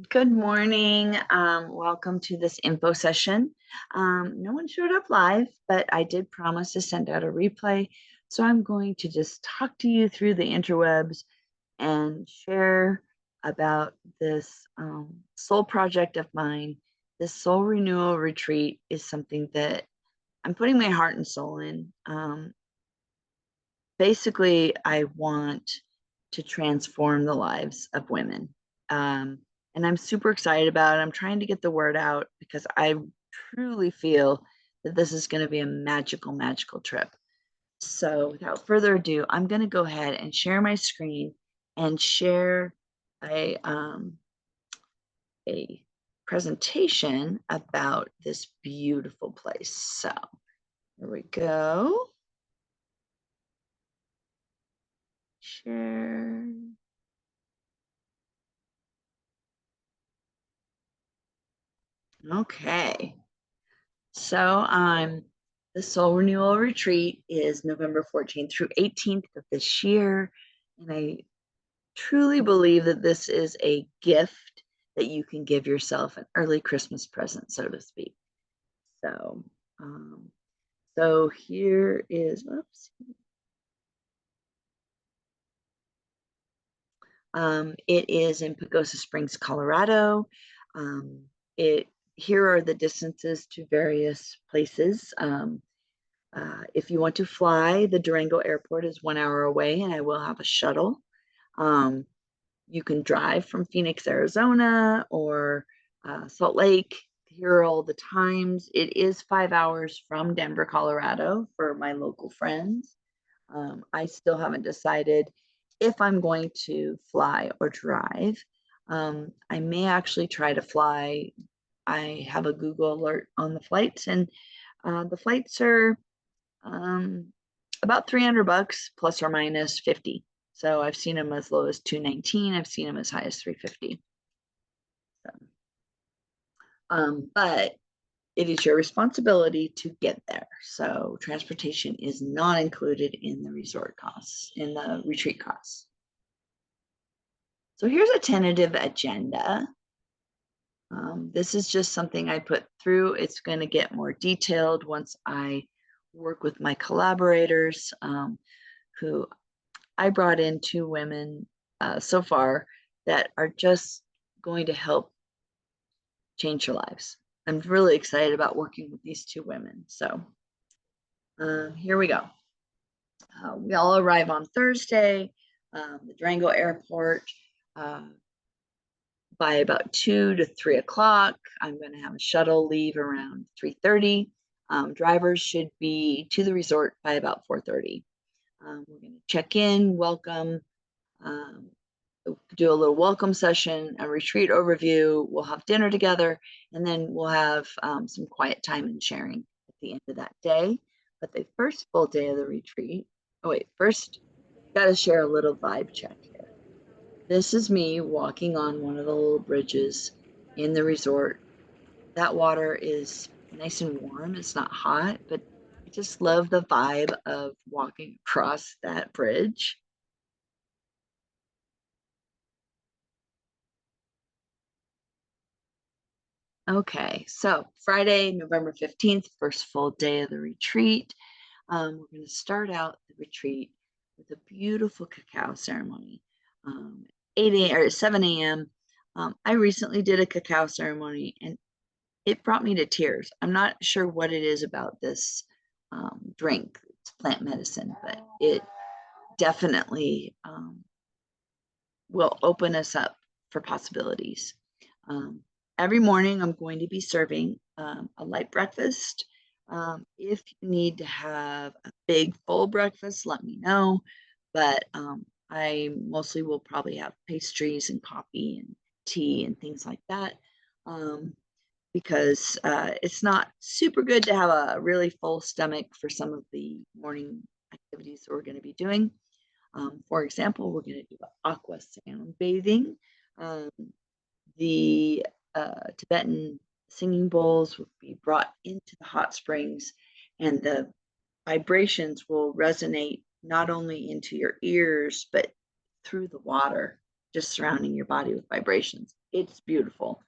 Good morning. Welcome to this info session. No one showed up live, but I did promise to send out a replay. So I'm going to just talk to you through the interwebs and share about this soul project of mine. This soul renewal retreat is something that I'm putting my heart and soul in. Basically, I want to transform the lives of women. Um, and I'm super excited about it. I'm trying to get the word out because I truly feel that this is going to be a magical, magical trip. So without further ado, I'm going to go ahead and share my screen and share a presentation about this beautiful place. So here we go. Share. Okay. So the Soul Renewal Retreat is November 14th through 18th of this year. And I truly believe that this is a gift that you can give yourself, an early Christmas present, so to speak. So, um, so here is, oops. It is in Pagosa Springs, Colorado. Um, here are the distances to various places. If you want to fly, the Durango airport is 1 hour away, and I will have a shuttle. Um, you can drive from Phoenix, Arizona, or Salt Lake. Here are all the times. It is 5 hours from Denver, Colorado for my local friends. I still haven't decided if I'm going to fly or drive. I may actually try to fly. I have a Google alert on the flights, and the flights are about $300 plus or minus 50. So I've seen them as low as 219. I've seen them as high as 350. So, but it is your responsibility to get there. So transportation is not included in the resort costs, in the retreat costs. So here's a tentative agenda. This is just something I put through. It's going to get more detailed once I work with my collaborators, who I brought in 2 women so far that are just going to help change your lives. I'm really excited about working with these 2 women. So here we go. We all arrive on Thursday, the Durango airport, by about 2 to 3 o'clock. I'm going to have a shuttle leave around 3:30. Drivers should be to the resort by about 4:30. We're going to check in, welcome, do a little welcome session, a retreat overview. We'll have dinner together, and then we'll have some quiet time and sharing at the end of that day. But the first full day of the retreat, first, got to share a little vibe check here. This is me walking on one of the little bridges in the resort. That water is nice and warm. It's not hot, but I just love the vibe of walking across that bridge. Okay, so Friday, November 15th, first full day of the retreat. We're going to start out the retreat with a beautiful cacao ceremony. 8 a.m. or 7 a.m. I recently did a cacao ceremony and it brought me to tears. I'm not sure what it is about this drink. It's plant medicine, but it definitely will open us up for possibilities. Um, every morning, I'm going to be serving a light breakfast. If you need to have a big full breakfast, let me know. But I mostly will probably have pastries and coffee and tea and things like that. Because it's not super good to have a really full stomach for some of the morning activities that we're going to be doing. For example, we're going to do aqua sound bathing. Um, the Tibetan singing bowls will be brought into the hot springs, and the vibrations will resonate not only into your ears, but through the water, just surrounding your body with vibrations. It's beautiful.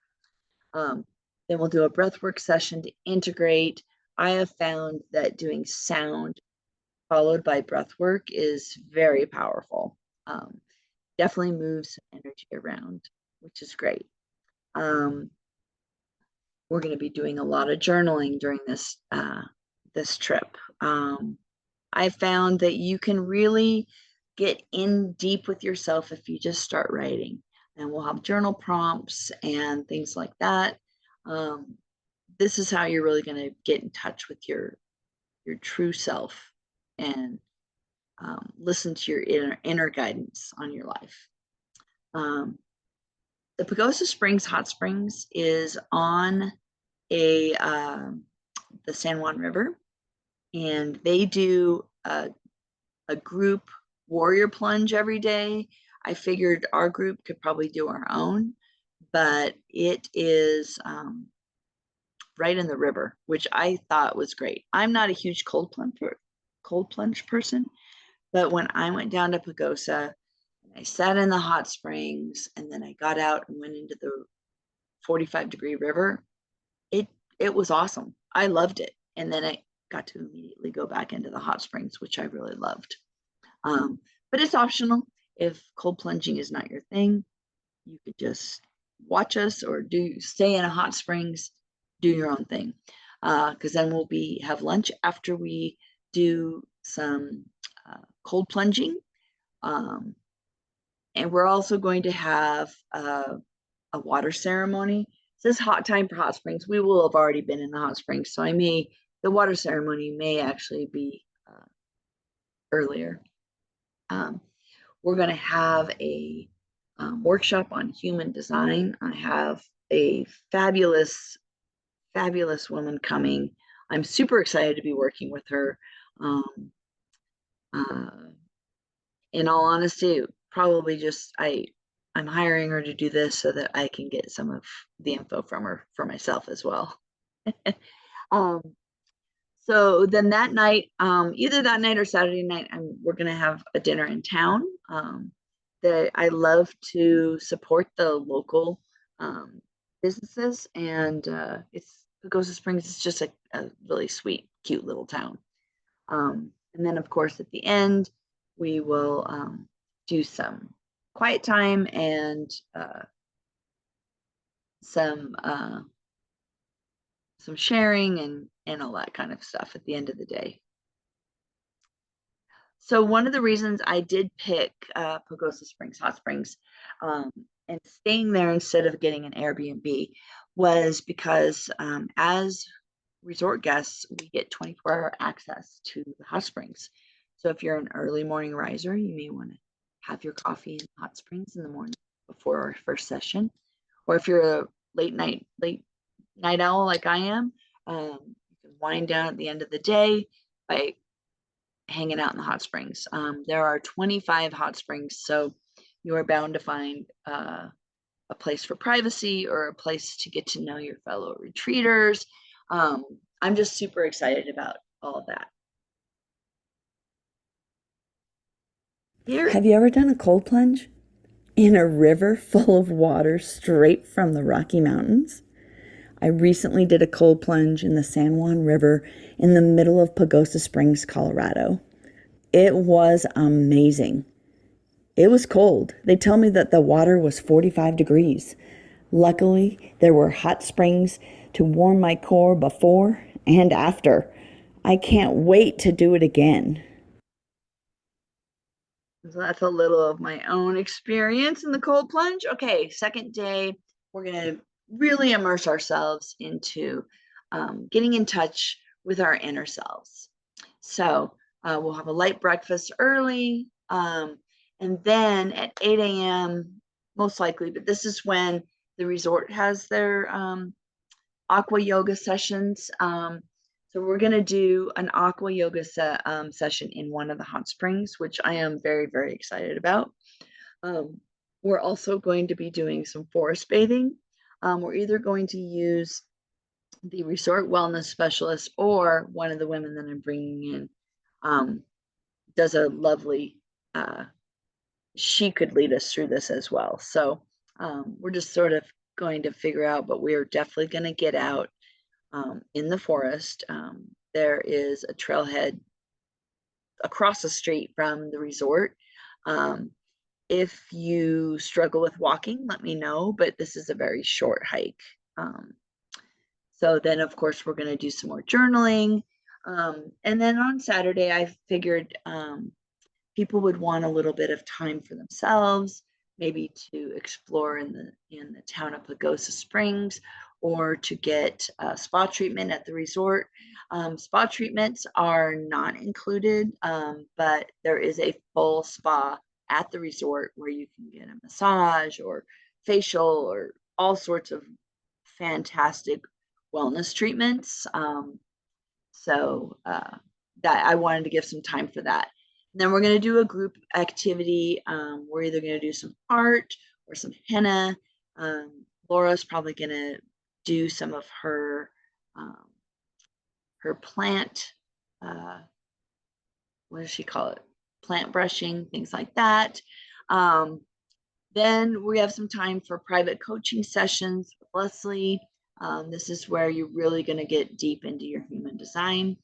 Then we'll do a breathwork session to integrate. I have found that doing sound followed by breathwork is very powerful. Definitely moves energy around, which is great. We're going to be doing a lot of journaling during this trip. I found that you can really get in deep with yourself if you just start writing. And we'll have journal prompts and things like that. This is how you're really going to get in touch with your true self and listen to your inner guidance on your life. The Pagosa Springs Hot Springs is on the San Juan River, and they do a group warrior plunge every day. I figured our group could probably do our own, but it is right in the river, which I thought was great. I'm not a huge cold plunge person, but when I went down to Pagosa, I sat in the hot springs, and then I got out and went into the 45-degree river. It was awesome. I loved it. And then I got to immediately go back into the hot springs, which I really loved. But it's optional. If cold plunging is not your thing, you could just watch us or stay in a hot springs, do your own thing. Because then we'll have lunch after we do some cold plunging. And we're also going to have a water ceremony. It says hot time for hot springs. We will have already been in the hot springs, so the water ceremony may actually be earlier. We're going to have a workshop on human design. I have a fabulous woman coming. I'm super excited to be working with her. In all honesty, probably just I'm hiring her to do this so that I can get some of the info from her for myself as well. So then that night, either that night or Saturday night, we're going to have a dinner in town. That I love to support the local businesses, and Pagosa Springs is just a really sweet, cute little town. And then, of course, at the end, we will do some quiet time and some sharing and all that kind of stuff at the end of the day. So one of the reasons I did pick Pagosa Springs Hot Springs and staying there instead of getting an Airbnb was because as resort guests, we get 24-hour access to the hot springs. So if you're an early morning riser, you may want to have your coffee in hot springs in the morning before our first session. Or if you're a late night owl like I am, you can wind down at the end of the day by hanging out in the hot springs. There are 25 hot springs, so you are bound to find a place for privacy or a place to get to know your fellow retreaters. I'm just super excited about all of that. Have you ever done a cold plunge? In a river full of water straight from the Rocky Mountains? I recently did a cold plunge in the San Juan River in the middle of Pagosa Springs, Colorado. It was amazing. It was cold. They tell me that the water was 45 degrees. Luckily, there were hot springs to warm my core before and after. I can't wait to do it again. So that's a little of my own experience in the cold plunge. Okay, second day, we're going to really immerse ourselves into getting in touch with our inner selves. So we'll have a light breakfast early, and then at 8 a.m., most likely, but this is when the resort has their aqua yoga sessions. So we're going to do an aqua yoga session in one of the hot springs, which I am very, very excited about. We're also going to be doing some forest bathing. We're either going to use the resort wellness specialist or one of the women that I'm bringing in does a lovely, she could lead us through this as well. So We're just sort of going to figure out, but we are definitely going to get out in the forest. There is a trailhead across the street from the resort. Um, if you struggle with walking, let me know, but this is a very short hike. Um, so then, of course, we're going to do some more journaling. And then on Saturday, I figured people would want a little bit of time for themselves, maybe to explore in the town of Pagosa Springs, or to get a spa treatment at the resort. Spa treatments are not included, but there is a full spa at the resort where you can get a massage or facial or all sorts of fantastic wellness treatments. So that I wanted to give some time for that. And then we're going to do a group activity. We're either going to do some art or some henna. Laura's probably going to do some of um, her plant. What does she call it? Plant brushing, things like that. Um, then we have some time for private coaching sessions with Leslie. This is where you're really going to get deep into your human design.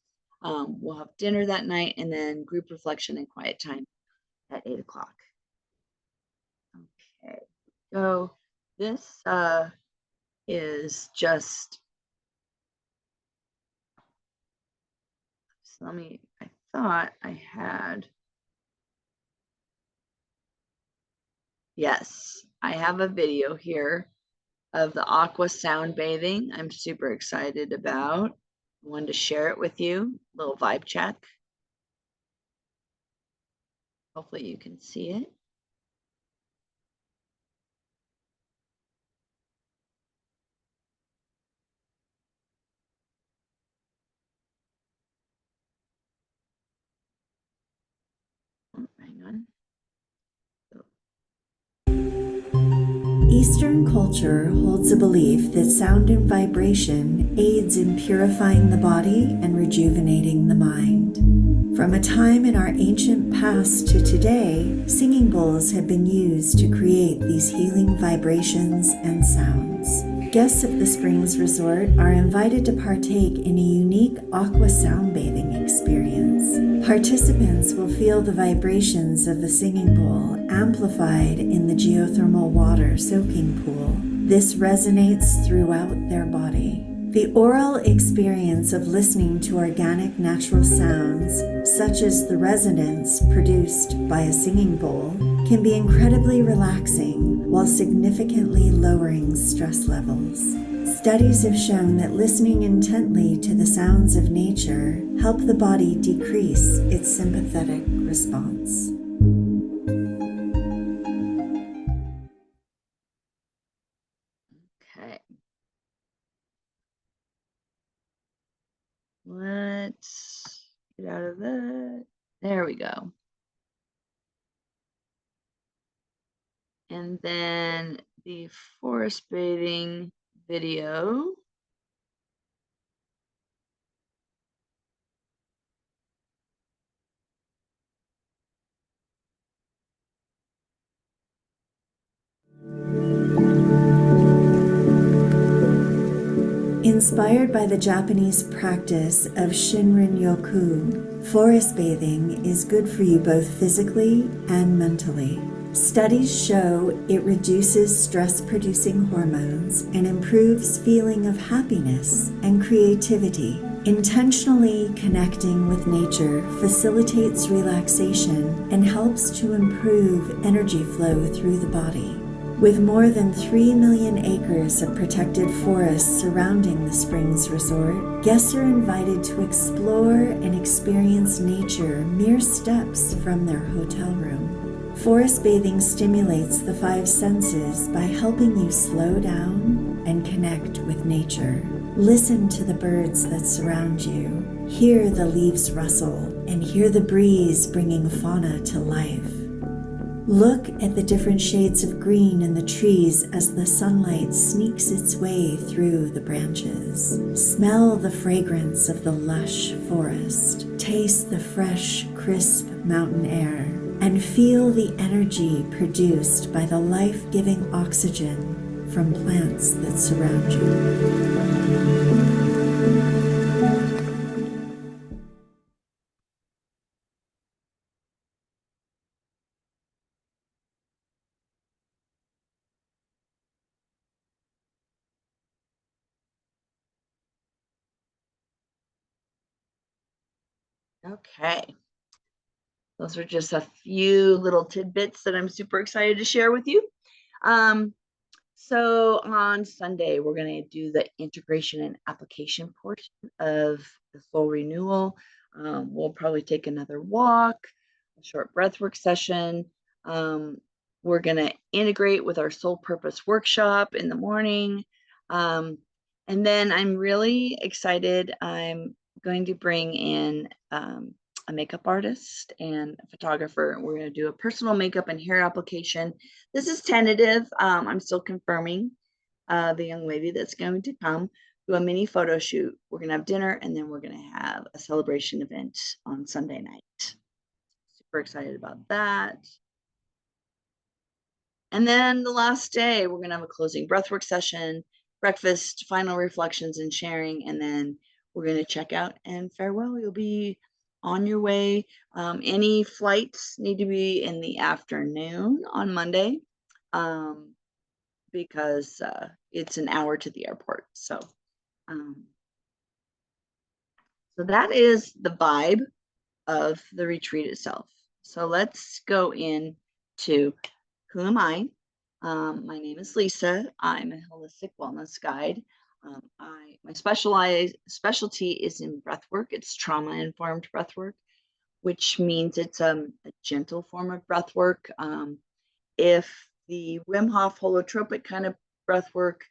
We'll have dinner that night and then group reflection and quiet time at 8 o'clock. Okay, so this is just, so I thought I had, yes, I have a video here of the aqua sound bathing. I'm super excited about. I wanted to share it with you. Little vibe check. Hopefully you can see it. Oh, hang on. Eastern culture holds a belief that sound and vibration aids in purifying the body and rejuvenating the mind. From a time in our ancient past to today, singing bowls have been used to create these healing vibrations and sounds. Guests of the Springs Resort are invited to partake in a unique aqua sound bathing experience. Participants will feel the vibrations of the singing bowl amplified in the geothermal water soaking pool. This resonates throughout their body. The oral experience of listening to organic natural sounds, such as the resonance produced by a singing bowl, can be incredibly relaxing while significantly lowering stress levels. Studies have shown that listening intently to the sounds of nature help the body decrease its sympathetic response. Okay. Let's get out of that. There we go. And then the forest bathing video. Inspired by the Japanese practice of Shinrin-yoku, forest bathing is good for you both physically and mentally. Studies show it reduces stress-producing hormones and improves feeling of happiness and creativity. Intentionally connecting with nature facilitates relaxation and helps to improve energy flow through the body. With more than 3 million acres of protected forests surrounding the Springs Resort, guests are invited to explore and experience nature mere steps from their hotel room. Forest bathing stimulates the 5 senses by helping you slow down and connect with nature. Listen to the birds that surround you, hear the leaves rustle, and hear the breeze bringing fauna to life. Look at the different shades of green in the trees as the sunlight sneaks its way through the branches. Smell the fragrance of the lush forest. Taste the fresh, crisp mountain air. and feel the energy produced by the life-giving oxygen from plants that surround you. Okay. Those are just a few little tidbits that I'm super excited to share with you. Um, so on Sunday, we're going to do the integration and application portion of the soul renewal. We'll probably take another walk, a short breathwork session. Um, we're going to integrate with our soul purpose workshop in the morning. And then I'm really excited. I'm going to bring in a makeup artist and a photographer. We're going to do a personal makeup and hair application. This is tentative. I'm still confirming the young lady that's going to come, do a mini photo shoot. We're going to have dinner, and then we're going to have a celebration event on Sunday night. Super excited about that. And then the last day, we're going to have a closing breathwork session, breakfast, final reflections and sharing, and then we're going to check out and farewell. You'll be on your way. Any flights need to be in the afternoon on Monday because it's an hour to the airport. So that is the vibe of the retreat itself. So let's go into who am I? My name is Lisa. I'm a holistic wellness guide. My specialty is in breath work. It's trauma-informed breath work, which means it's a gentle form of breath work. If the Wim Hof holotropic kind of breath work,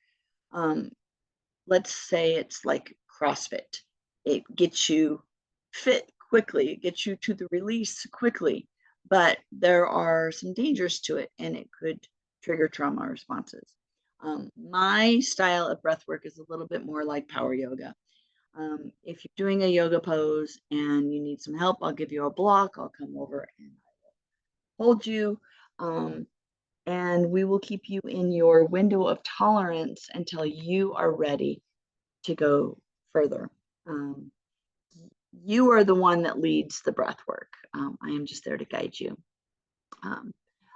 let's say it's like CrossFit. It gets you fit quickly, it gets you to the release quickly, but there are some dangers to it and it could trigger trauma responses. My style of breath work is a little bit more like power yoga. If you're doing a yoga pose and you need some help, I'll give you a block. I'll come over and hold you. And we will keep you in your window of tolerance until you are ready to go further. You are the one that leads the breath work. I am just there to guide you.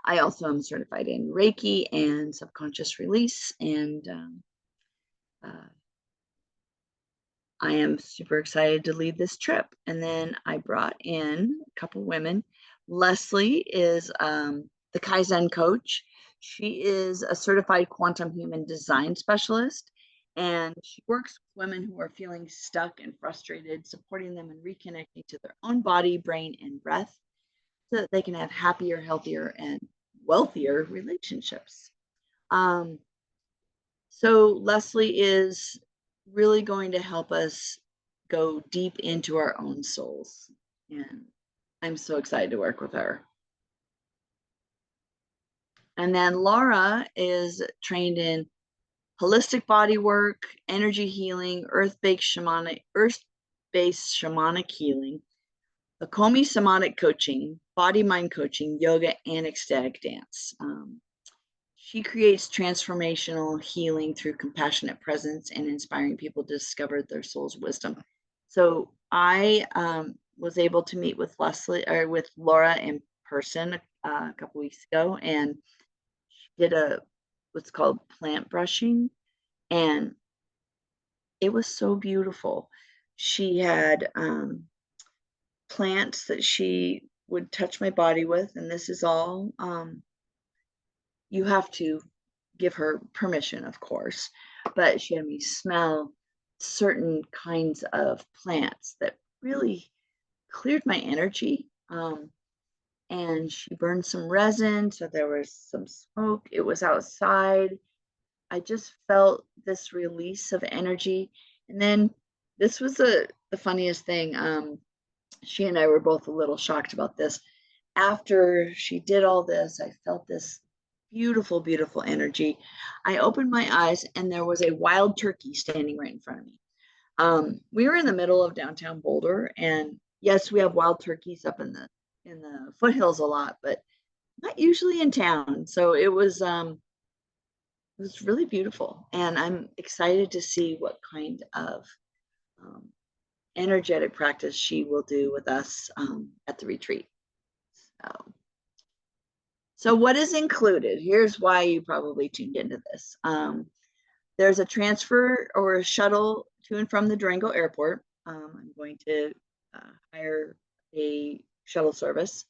I also am certified in Reiki and subconscious release, and I am super excited to lead this trip. And then I brought in a couple women. Leslie is the Kaizen coach. She is a certified quantum human design specialist, and she works with women who are feeling stuck and frustrated, supporting them in reconnecting to their own body, brain, and breath so that they can have happier, healthier, and wealthier relationships. So Leslie is really going to help us go deep into our own souls. And I'm so excited to work with her. And then Laura is trained in holistic body work, energy healing, earth-based shamanic healing, Akomi somatic coaching, body-mind coaching, yoga, and ecstatic dance. She creates transformational healing through compassionate presence and inspiring people to discover their soul's wisdom. So I was able to meet with with Laura in person a couple weeks ago, and she did what's called plant brushing, and it was so beautiful. She had plants that she would touch my body with, and this is all you have to give her permission, of course, but she had me smell certain kinds of plants that really cleared my energy. And she burned some resin, so there was some smoke. It was outside. I just felt this release of energy. And then this was the funniest thing. She and I were both a little shocked about this. After she did all this, I felt this beautiful, beautiful energy. I opened my eyes and there was a wild turkey standing right in front of me. We were in the middle of downtown Boulder, and yes, we have wild turkeys up in the in the foothills a lot, but not usually in town. So it was really beautiful, and I'm excited to see what kind of um, energetic practice she will do with us at the retreat. So what is included? Here's why you probably tuned into this. There's a transfer or a shuttle to and from the Durango airport. I'm going to hire a shuttle service.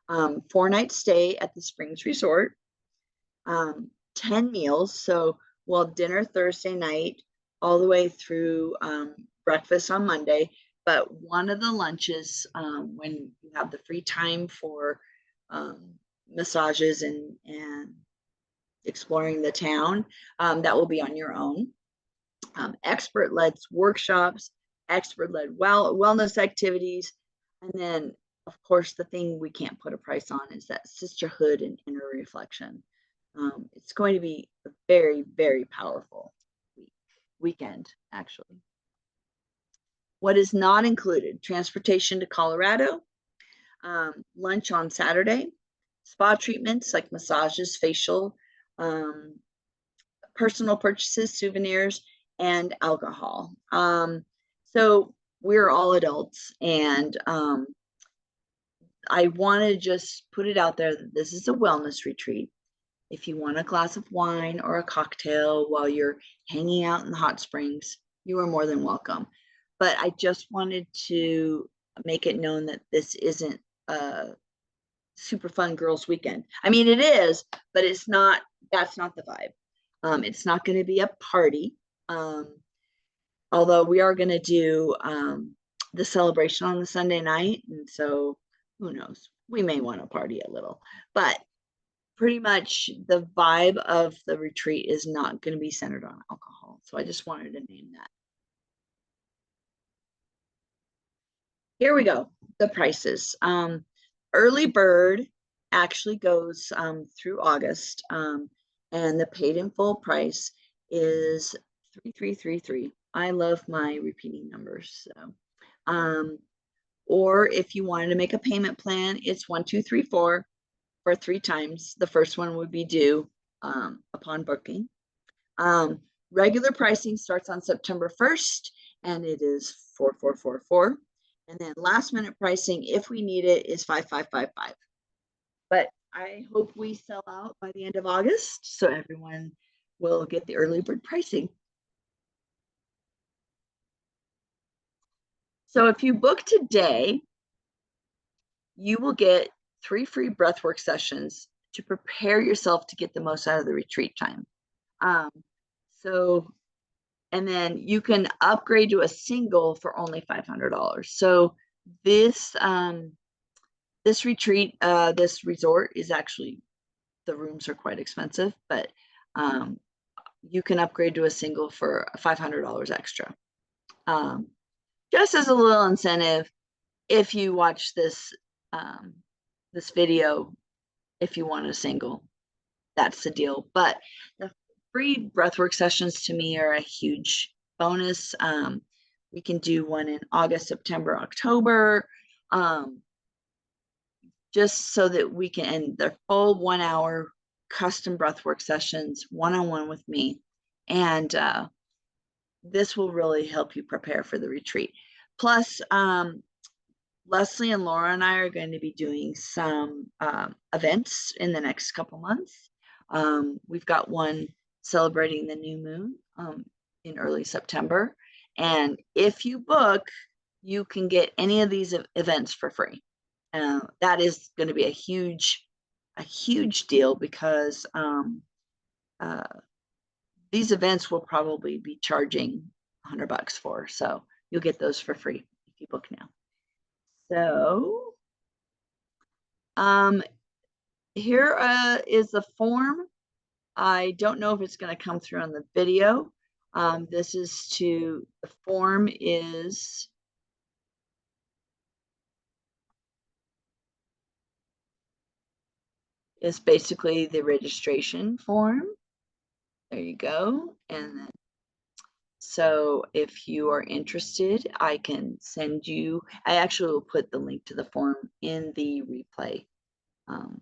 4 night stay at the Springs Resort. 10 meals. So we'll have dinner Thursday night all the way through breakfast on Monday. But one of the lunches, when you have the free time for massages and exploring the town, that will be on your own. Expert-led workshops, expert-led wellness activities, and then, of course, the thing we can't put a price on is that sisterhood and inner reflection. It's going to be a very, very powerful weekend, actually. What is not included? Transportation to Colorado, lunch on Saturday, spa treatments like massages, facial, personal purchases, souvenirs, and alcohol. So we're all adults, and I want to just put it out there that this is a wellness retreat. If you want a glass of wine or a cocktail while you're hanging out in the hot springs, you are more than welcome. But I just wanted to make it known that this isn't a super fun girls' weekend. I mean, it is, but it's not, that's not the vibe. It's not going to be a party. Although we are going to do the celebration on the Sunday night. And so who knows? We may want to party a little, but pretty much the vibe of the retreat is not going to be centered on alcohol. So I just wanted to name that. Here we go. The prices. Early bird actually goes through August, and the paid in full price is 3333. I love my repeating numbers. So, or if you wanted to make a payment plan, it's 1234 for 3 times. The first one would be due upon booking. Regular pricing starts on September 1st, and it is 4444. And then last minute pricing, if we need it, is 5555. But I hope we sell out by the end of August, so everyone will get the early bird pricing. So if you book today, you will get 3 free breathwork sessions to prepare yourself to get the most out of the retreat time. So, and then you can upgrade to a single for only $500. So this this retreat, this resort is actually, the rooms are quite expensive, but you can upgrade to a single for $500 extra. Just as a little incentive, if you watch this this video, if you want a single, that's the deal. But the free breathwork sessions to me are a huge bonus. We can do one in August, September, October, just so that we can end the full 1 hour custom breathwork sessions one-on-one with me. And this will really help you prepare for the retreat. Plus, Leslie and Laura and I are going to be doing some events in the next couple months. We've got one celebrating the new moon in early September. And if you book, you can get any of these events for free. That is going to be a huge deal, because these events will probably be charging $100 for. So you'll get those for free if you book now. So here is the form. I don't know if it's going to come through on the video. This is the form is basically the registration form. There you go. And then So if you are interested, I can send you, I actually will put the link to the form in the replay, um,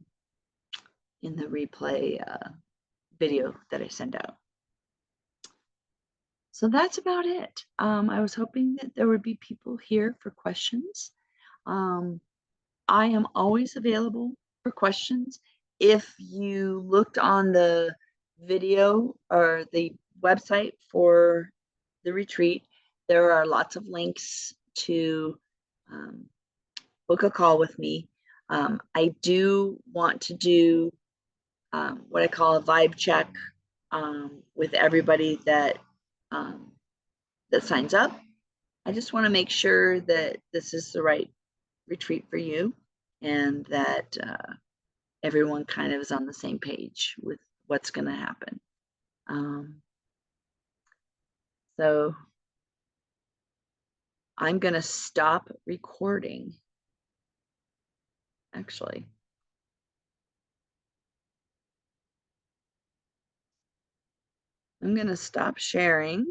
video that I send out. So that's about it. I was hoping that there would be people here for questions. I am always available for questions. If you looked on the video or the website for the retreat, there are lots of links to book a call with me. I do want to do what I call a vibe check with everybody that signs up. I just want to make sure that this is the right retreat for you and that everyone kind of is on the same page with what's going to happen. So I'm going to stop recording. Actually, I'm going to stop sharing.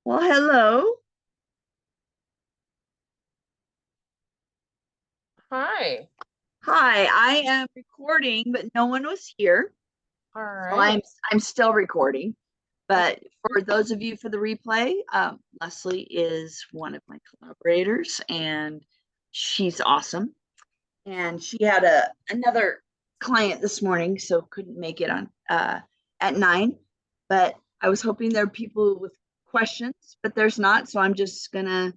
Well, hello. Hi. Hi, I am recording, but no one was here. All So right. I'm still recording. But for those of you for the replay, Leslie is one of my collaborators and she's awesome. And she had another client this morning, so couldn't make it on at 9. But I was hoping there are people with questions, but there's not. So I'm just gonna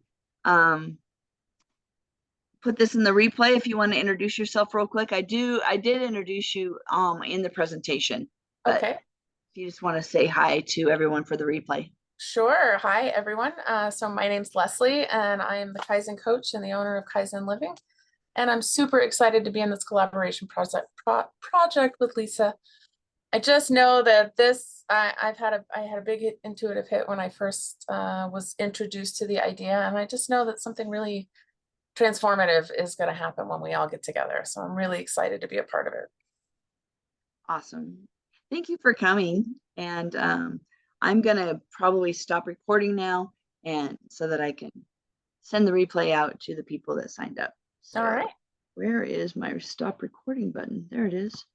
put this in the replay. If you want to introduce yourself real quick, I did introduce you in the presentation, but Okay. if you just want to say hi to everyone for the replay. Sure. Hi, everyone. So my name's Leslie, and I am the Kaizen coach and the owner of Kaizen Living. And I'm super excited to be in this collaboration project with Lisa. I just know that I had a big intuitive hit when I first was introduced to the idea, and I just know that something really transformative is going to happen when we all get together. So I'm really excited to be a part of it. Awesome. Thank you for coming. And I'm going to probably stop recording now and so that I can send the replay out to the people that signed up. So All right. where is my stop recording button? There it is.